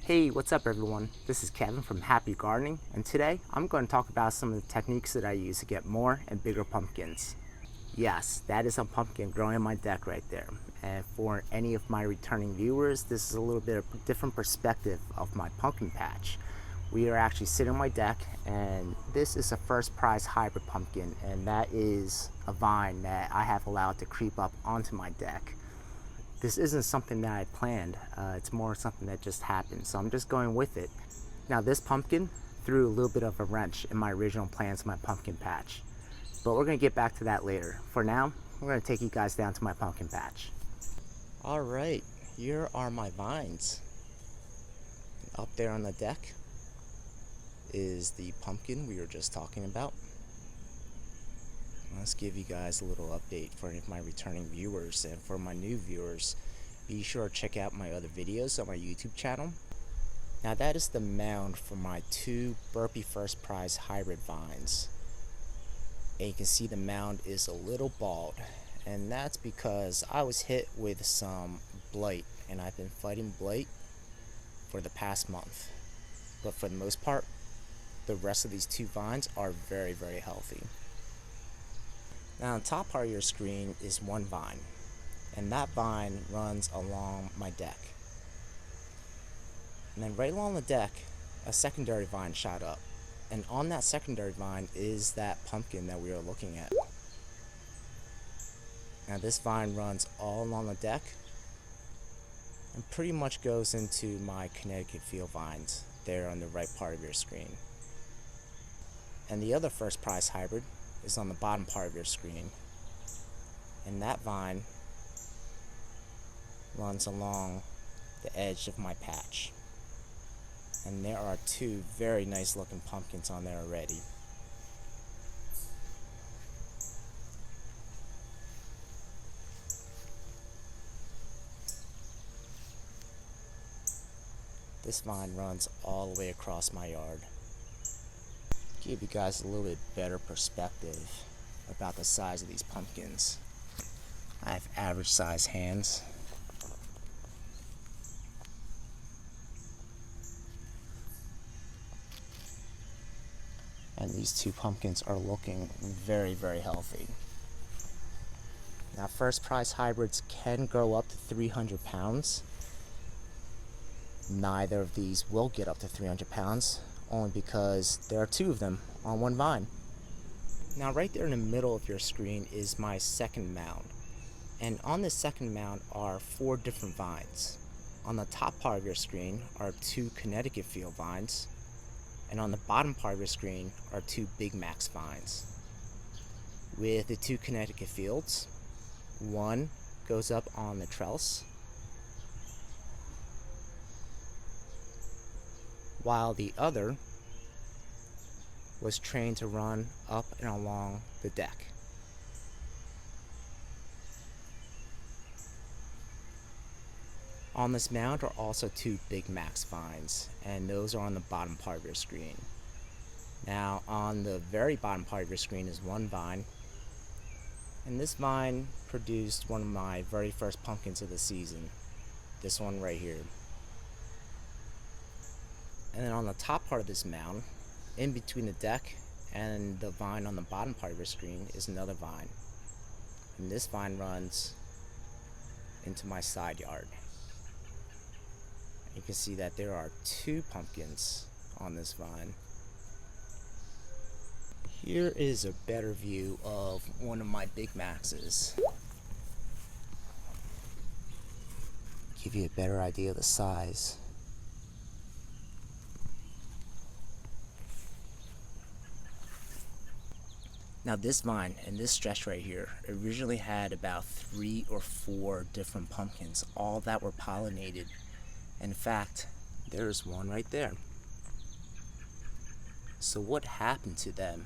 Hey, what's up everyone? This is Kevin from Hapayu Gardening, and today I'm going to talk about some of the techniques that I use to get more and bigger pumpkins. Yes, that is a pumpkin growing on my deck right there. And for any of my returning viewers, this is a little bit of a different perspective of my pumpkin patch. We are actually sitting on my deck, and this is a first prize hybrid pumpkin, and that is a vine that I have allowed to creep up onto my deck. This isn't something that I planned, it's more something that just happened, so I'm just going with it. Now this pumpkin threw a little bit of a wrench in my original plans for my pumpkin patch, but we're going to get back to that later. For now, we're going to take you guys down to my pumpkin patch. Alright, here are my vines. Up there on the deck is the pumpkin we were just talking about. Let's give you guys a little update for any of my returning viewers, and for my new viewers, be sure to check out my other videos on my YouTube channel. Now that is the mound for my two Burpee First Prize hybrid vines. And you can see the mound is a little bald, and that's because I was hit with some blight, and I've been fighting blight for the past month. But for the most part, the rest of these two vines are very, very healthy. Now on the top part of your screen is one vine, and that vine runs along my deck. And then right along the deck, a secondary vine shot up, and on that secondary vine is that pumpkin that we are looking at. Now this vine runs all along the deck and pretty much goes into my Connecticut field vines there on the right part of your screen. And the other first prize hybrid is on the bottom part of your screen, and that vine runs along the edge of my patch, and there are two very nice looking pumpkins on there already. This vine runs all the way across my yard. Give you guys a little bit better perspective about the size of these pumpkins. I have average size hands. And these two pumpkins are looking very, very healthy. Now first prize hybrids can grow up to 300 pounds. Neither of these will get up to 300 pounds. Only because there are two of them on one vine. Now right there in the middle of your screen is my second mound, and on this second mound are four different vines. On the top part of your screen are two Connecticut field vines, and on the bottom part of your screen are two Big Max vines. With the two Connecticut fields, one goes up on the trellis, while the other was trained to run up and along the deck. On this mound are also two Big Max vines, and those are on the bottom part of your screen. Now on the very bottom part of your screen is one vine, and this vine produced one of my very first pumpkins of the season, this one right here. And then on the top part of this mound, in between the deck and the vine on the bottom part of your screen, is another vine. And this vine runs into my side yard. You can see that there are two pumpkins on this vine. Here is a better view of one of my Big Maxes. Give you a better idea of the size. Now this vine and this stretch right here originally had about 3 or 4 different pumpkins, all that were pollinated. In fact, there's one right there. So what happened to them?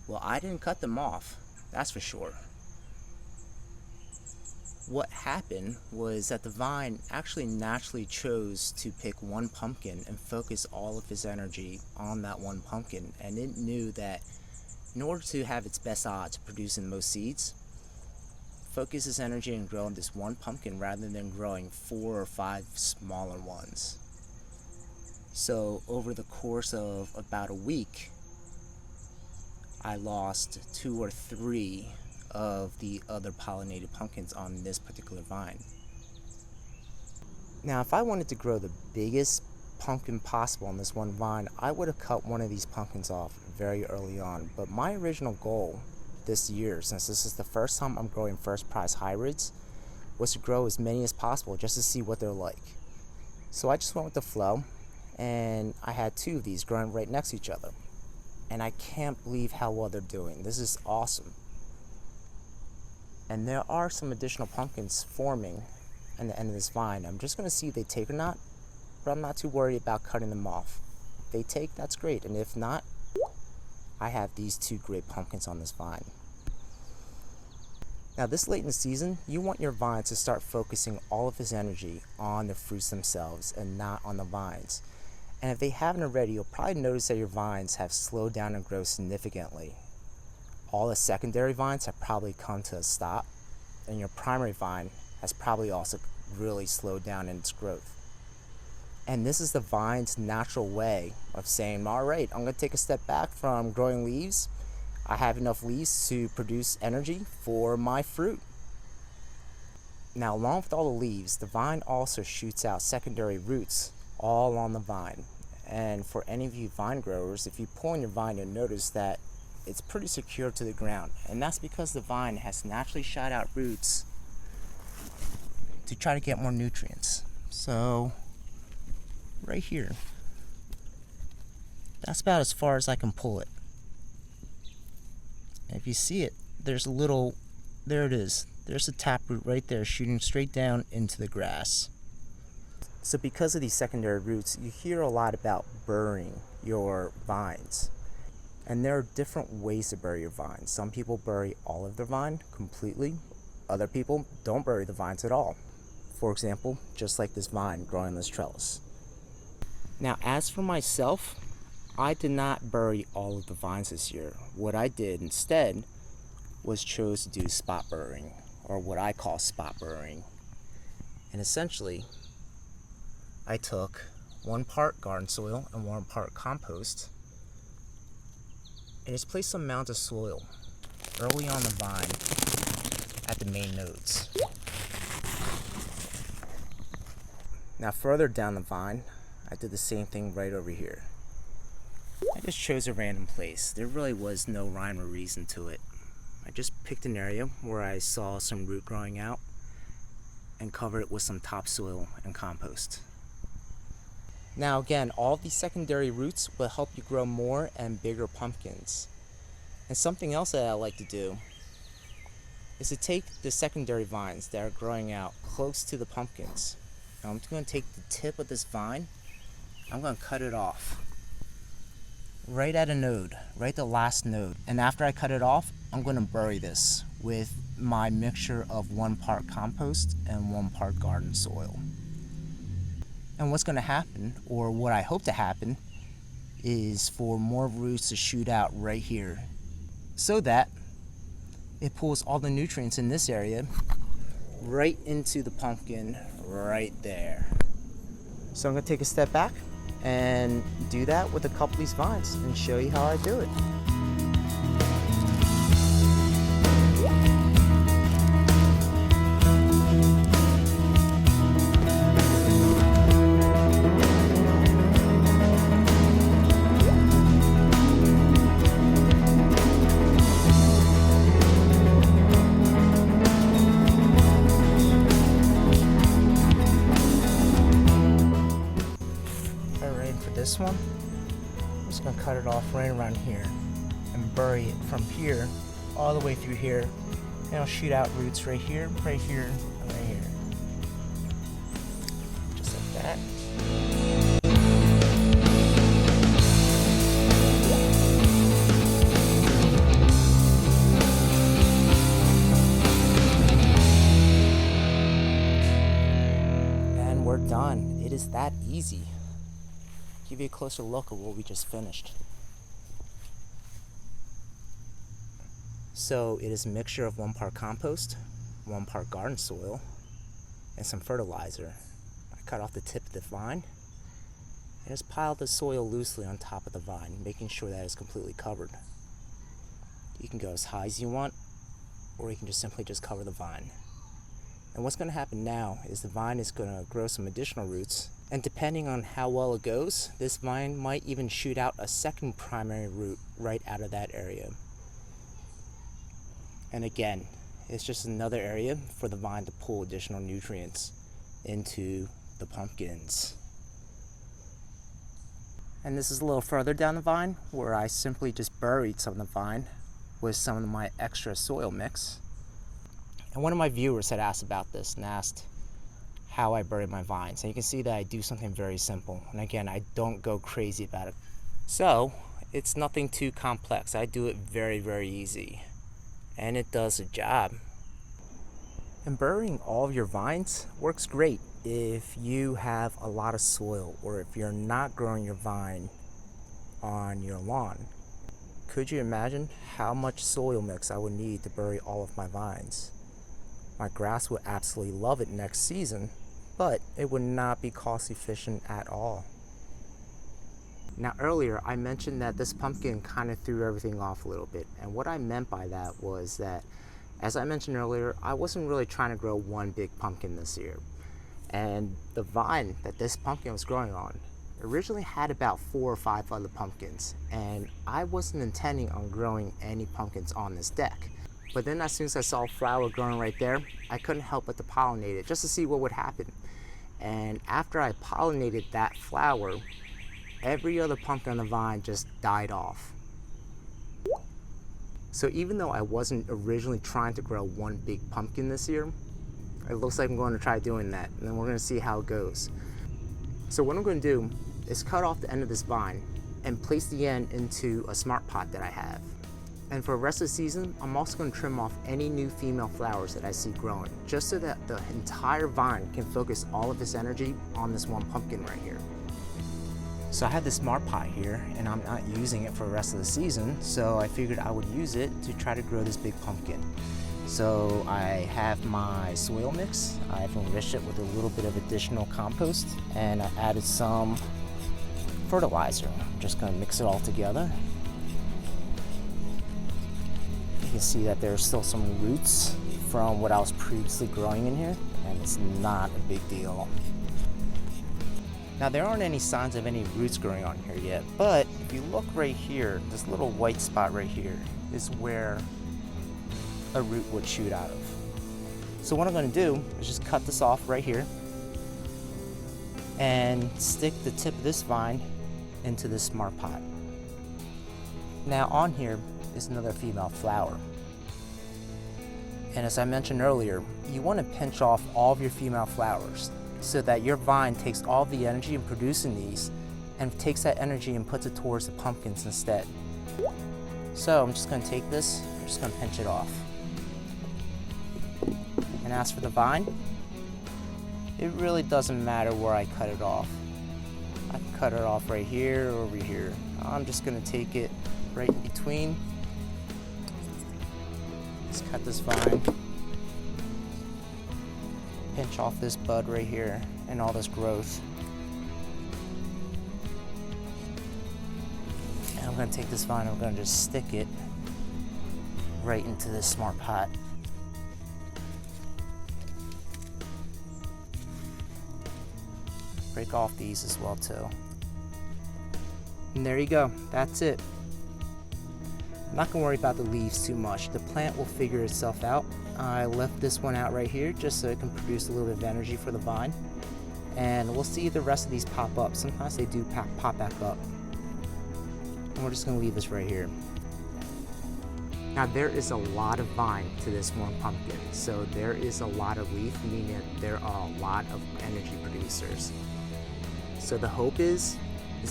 Well, I didn't cut them off, that's for sure. What happened was that the vine actually naturally chose to pick one pumpkin and focus all of his energy on that one pumpkin, and it knew that in order to have its best odds of producing the most seeds, focus its energy on growing this one pumpkin rather than growing 4 or 5 smaller ones. So over the course of about a week, I lost 2 or 3 of the other pollinated pumpkins on this particular vine. Now, if I wanted to grow the biggest pumpkin possible on this one vine, I would have cut one of these pumpkins off very early on. But my original goal this year, since this is the first time I'm growing first prize hybrids, was to grow as many as possible just to see what they're like. So I just went with the flow, and I had 2 of these growing right next to each other. And I can't believe how well they're doing. This is awesome. And there are some additional pumpkins forming in the end of this vine. I'm just going to see if they take or not, but I'm not too worried about cutting them off. If they take, that's great, and if not, I have these 2 great pumpkins on this vine. Now, this late in the season, you want your vine to start focusing all of its energy on the fruits themselves and not on the vines. And if they haven't already, you'll probably notice that your vines have slowed down in growth significantly. All the secondary vines have probably come to a stop, and your primary vine has probably also really slowed down in its growth. And this is the vine's natural way of saying, all right, I'm going to take a step back from growing leaves. I have enough leaves to produce energy for my fruit. Now, along with all the leaves, the vine also shoots out secondary roots all on the vine. And for any of you vine growers, if you pull on your vine, you'll notice that it's pretty secure to the ground. And that's because the vine has naturally shot out roots to try to get more nutrients. So, right here, that's about as far as I can pull it. And if you see it, there's a little, there it is. There's a taproot right there shooting straight down into the grass. So because of these secondary roots, you hear a lot about burying your vines. And there are different ways to bury your vines. Some people bury all of their vine completely. Other people don't bury the vines at all. For example, just like this vine growing on this trellis. Now, as for myself, I did not bury all of the vines this year. What I did instead was chose to do spot burying, or what I call spot burying. And essentially, I took 1 part garden soil and 1 part compost, and just placed some mounds of soil early on the vine at the main nodes. Now, further down the vine, I did the same thing right over here. I just chose a random place. There really was no rhyme or reason to it. I just picked an area where I saw some root growing out and covered it with some topsoil and compost. Now again, all of these secondary roots will help you grow more and bigger pumpkins. And something else that I like to do is to take the secondary vines that are growing out close to the pumpkins. Now I'm going to take the tip of this vine, I'm going to cut it off right at a node, right the last node. And after I cut it off, I'm going to bury this with my mixture of 1 part compost and 1 part garden soil. And what's going to happen, or what I hope to happen, is for more roots to shoot out right here so that it pulls all the nutrients in this area right into the pumpkin right there. So I'm going to take a step back and do that with a couple of these vines and show you how I do it. This one, I'm just going to cut it off right around here and bury it from here all the way through here, and I'll shoot out roots right here, and right here, just like that. And we're done. It is that easy. Give you a closer look at what we just finished. So it is a mixture of 1 part compost, 1 part garden soil, and some fertilizer. I cut off the tip of the vine And just pile the soil loosely on top of the vine, making sure that it's completely covered. You can go as high as you want, or you can just simply just cover the vine. And what's going to happen now is the vine is going to grow some additional roots, and depending on how well it goes, this vine might even shoot out a second primary root right out of that area. And again, it's just another area for the vine to pull additional nutrients into the pumpkins. And this is a little further down the vine, where I simply just buried some of the vine with some of my extra soil mix. And one of my viewers had asked about this and asked how I bury my vines. And you can see that I do something very simple. And again, I don't go crazy about it. So it's nothing too complex. I do it very, very easy. And it does the job. And burying all of your vines works great if you have a lot of soil, or if you're not growing your vine on your lawn. Could you imagine how much soil mix I would need to bury all of my vines? My grass would absolutely love it next season, but it would not be cost efficient at all. Now earlier I mentioned that this pumpkin kind of threw everything off a little bit, and what I meant by that was that, as I mentioned earlier, I wasn't really trying to grow one big pumpkin this year. And the vine that this pumpkin was growing on originally had about 4 or 5 other pumpkins, and I wasn't intending on growing any pumpkins on this deck. But then as soon as I saw a flower growing right there, I couldn't help but to pollinate it just to see what would happen. And after I pollinated that flower, every other pumpkin on the vine just died off. So even though I wasn't originally trying to grow one big pumpkin this year, it looks like I'm going to try doing that, and then we're going to see how it goes. So what I'm going to do is cut off the end of this vine and place the end into a smart pot that I have. And for the rest of the season, I'm also going to trim off any new female flowers that I see growing, just so that the entire vine can focus all of its energy on this one pumpkin right here. So I had this smart pot here, and I'm not using it for the rest of the season, so I figured I would use it to try to grow this big pumpkin. So I have my soil mix. I've enriched it with a little bit of additional compost, and I added some fertilizer. I'm just going to mix it all together. You can see that there's still some roots from what I was previously growing in here, and it's not a big deal. Now there aren't any signs of any roots growing on here yet, but if you look right here, this little white spot right here is where a root would shoot out of. So what I'm going to do is just cut this off right here and stick the tip of this vine into this smart pot. Now on here is another female flower. And as I mentioned earlier, you want to pinch off all of your female flowers so that your vine takes all the energy in producing these and takes that energy and puts it towards the pumpkins instead. So I'm just going to take this, I'm just going to pinch it off. And as for the vine, it really doesn't matter where I cut it off. I can cut it off right here or over here. I'm just going to take it right in between. Just cut this vine. Pinch off this bud right here and all this growth. And I'm going to take this vine, I'm going to just stick it right into this smart pot. Break off these as well too. And there you go, that's it. I'm not gonna worry about the leaves too much. The plant will figure itself out. I left this one out right here just so it can produce a little bit of energy for the vine. And we'll see the rest of these pop up. Sometimes they do pop back up. And we're just gonna leave this right here. Now there is a lot of vine to this one pumpkin. So there is a lot of leaf, meaning that there are a lot of energy producers. So the hope is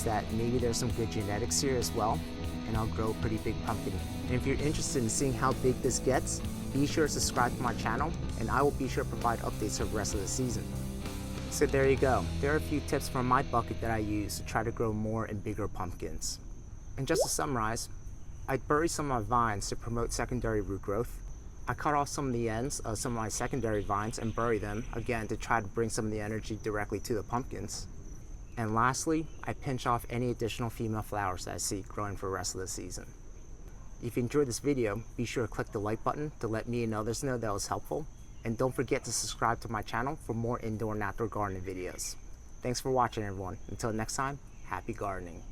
that maybe there's some good genetics here as well, and I'll grow a pretty big pumpkin. And if you're interested in seeing how big this gets, be sure to subscribe to my channel, and I will be sure to provide updates for the rest of the season. So there you go. There are a few tips from my bucket that I use to try to grow more and bigger pumpkins. And just to summarize, I buried some of my vines to promote secondary root growth. I cut off some of the ends of some of my secondary vines and bury them, again, to try to bring some of the energy directly to the pumpkins. And lastly, I pinch off any additional female flowers that I see growing for the rest of the season. If you enjoyed this video, be sure to click the like button to let me and others know that was helpful. And don't forget to subscribe to my channel for more indoor and outdoor gardening videos. Thanks for watching, everyone. Until next time, happy gardening.